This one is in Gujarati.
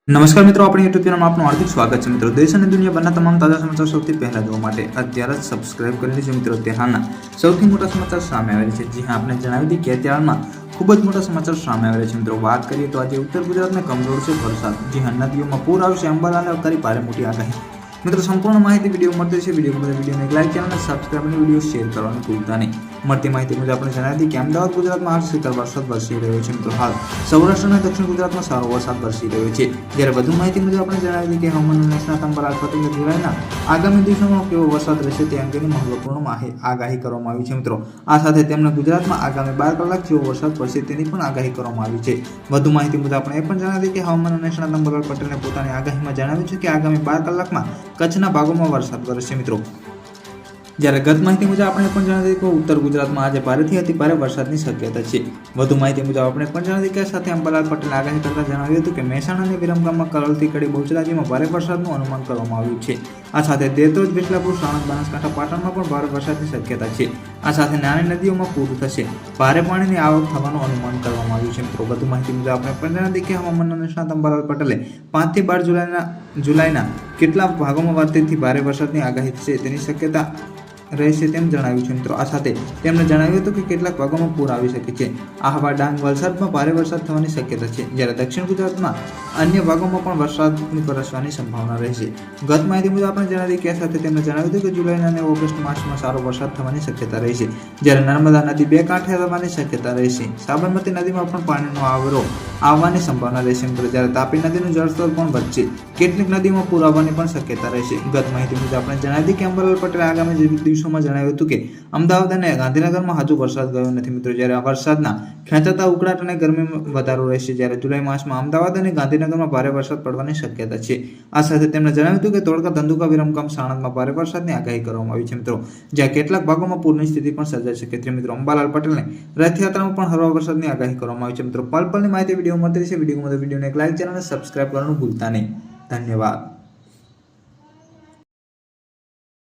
નમસ્કાર મિત્રો, આપણી યુટ્યુબ ચેનલમાં આપનું હાર્દિક સ્વાગત છે મિત્રો। દેશ અને દુનિયાભરના તમામ તાજા સમાચાર સૌથી પહેલા જોવા માટે અત્યારે જ સબસ્ક્રાઇબ કરી લેજો મિત્રો। હાલના સૌથી મોટા સમાચાર સામે આવેલા છે। જી હા, આપણે જણાવી દીધી કે અત્યારમાં ખૂબ જ મોટા સમાચાર સામે આવેલા છે મિત્રો। વાત કરીએ તો આજે ઉત્તર ગુજરાતને કમજોર છે વરસાદ। જી હા, નદીઓમાં પૂર આવશે, અંબાલાલે અવતારી ભારે મોટી આગાહી। મિત્રો સંપૂર્ણ માહિતી વિડીયો મળતી છે। વિડીયોને લાઈક ચેનલને સબસ્ક્રાઇબ અને વિડીયો શેર કરવાનું ભૂલતા નહીં। મળતી માહિતી મુજબ આપણે જણાવી દીધી કે અમદાવાદ ગુજરાતમાં આજ શીતળ વરસાદ વરસી રહ્યો છે મિત્રો। હાલ સૌરાષ્ટ્ર અને દક્ષિણ ગુજરાતમાં સારો વરસાદ વરસી રહ્યો છે। જ્યારે વધુ માહિતી મુજબ આપણે જણાવી દીધી કે હવામાન નિષ્ણાત અંબાલાલ પટેલે જુલાઈના આગામી દિવસોમાં કેવો વરસાદ રહેશે તે અંગેની મહત્વપૂર્ણ આગાહી કરવામાં આવી છે મિત્રો। આ સાથે તેમણે ગુજરાતમાં આગામી 12 કલાક જેવો વરસાદ પડશે તેની પણ આગાહી કરવામાં આવી છે। વધુ માહિતી મુજબ આપણે એ પણ જણાવી દીધી કે હવામાન નિષ્ણાત અંબાલાલ પટેલે પોતાની આગાહીમાં જણાવ્યું છે કે આગામી 12 કલાકમાં કચ્છના ભાગોમાં વરસાદ વરસશે મિત્રો। જ્યારે ગત માહિતી મુજબ આપણે પણ જણાવી કે ઉત્તર ગુજરાતમાં આજે ભારેથી અતિ ભારે વરસાદની શક્યતા છે। વધુ માહિતી મુજબ આપણે પણ જણાવી કે સાથે અંબાલાલ પટેલે આગાહી કરતા જણાવ્યું હતું કે મહેસાણા અને વિરમગામમાં કરોલથી કડી બહુચરાજીમાં ભારે વરસાદનું અનુમાન કરવામાં આવ્યું છે। આ સાથે દેવતોજ, વિસલાપુર, સાણંદ, બનાસકાંઠા, પાટણમાં પણ ભારે વરસાદની શક્યતા છે। આ સાથે નાની નદીઓમાં પૂર થશે, ભારે પાણીની આવક થવાનું અનુમાન કરવામાં આવ્યું છે મિત્રો। વધુ માહિતી મુજબ આપણે પણ જણાવી કે હવામાન નિષ્ણાત અંબાલાલ પટેલે 5 થી 12 જુલાઈના કેટલાક ભાગોમાં વાદળથી ભારે વરસાદની આગાહી છે તેની શક્યતા રહેશે તેમ જણાવ્યું છે મિત્રો। આ સાથે તેમણે જણાવ્યું હતું કે કેટલાક ભાગોમાં પૂર આવી શકે છે। આહવા, ડાંગ, વલસાડમાં ભારે વરસાદ થવાની શક્યતા છે, જ્યારે દક્ષિણ ગુજરાતમાં અન્ય ભાગોમાં પણ વરસાદની વરસવાની સંભાવના રહેશે। ગત માહિતી મુજબ આપણે જણાવી કે સાથે તેમણે જણાવ્યું હતું કે જુલાઈ અને ઓગસ્ટ માસમાં સારો વરસાદ થવાની શક્યતા રહેશે, જ્યારે નર્મદા નદી 2 કાંઠે થવાની શક્યતા રહેશે। સાબરમતી નદીમાં પણ પાણીનો આવરો આવવાની સંભાવના રહેશે મિત્રો, જ્યારે તાપી નદીનું જળસ્તર પણ વધશે। કેટલીક નદીમાં પૂર આવવાની પણ શક્યતા રહેશે। ગત માહિતી મુજબ આપણે જણાવી કે અંબાલાલ પટેલે આગામી દિવસોમાં જણાવ્યું હતું કે અમદાવાદ અને ગાંધીનગરમાં હજુ વરસાદ ગયો નથી મિત્રો, જ્યારે વરસાદના ખેંચાતા ઉકળાટ અને ગરમીમાં વધારો રહેશે। જ્યારે જુલાઈ માસમાં અમદાવાદ અને ગાંધીનગરમાં ભારે વરસાદ પડવાની શક્યતા છે। આ સાથે તેમણે જણાવ્યું હતું કે ધોળકા, ધંધુકા, વિરમગામ, સાણંદમાં ભારે વરસાદની આગાહી કરવામાં આવી છે મિત્રો, જ્યાં કેટલાક ભાગોમાં પૂરની સ્થિતિ પણ સર્જાઈ શકે છે મિત્રો। અંબાલાલ પટેલને રથયાત્રામાં પણ હળવા વરસાદની આગાહી કરવામાં આવી છે મિત્રો। પલ પલની માહિતી વિડીયો મળતી રહેશે। વિડીયોને એક લાઈક, ચેનલને સબસ્ક્રાઇબ કરવાનું ભૂલતા નહીં। ધન્યવાદ।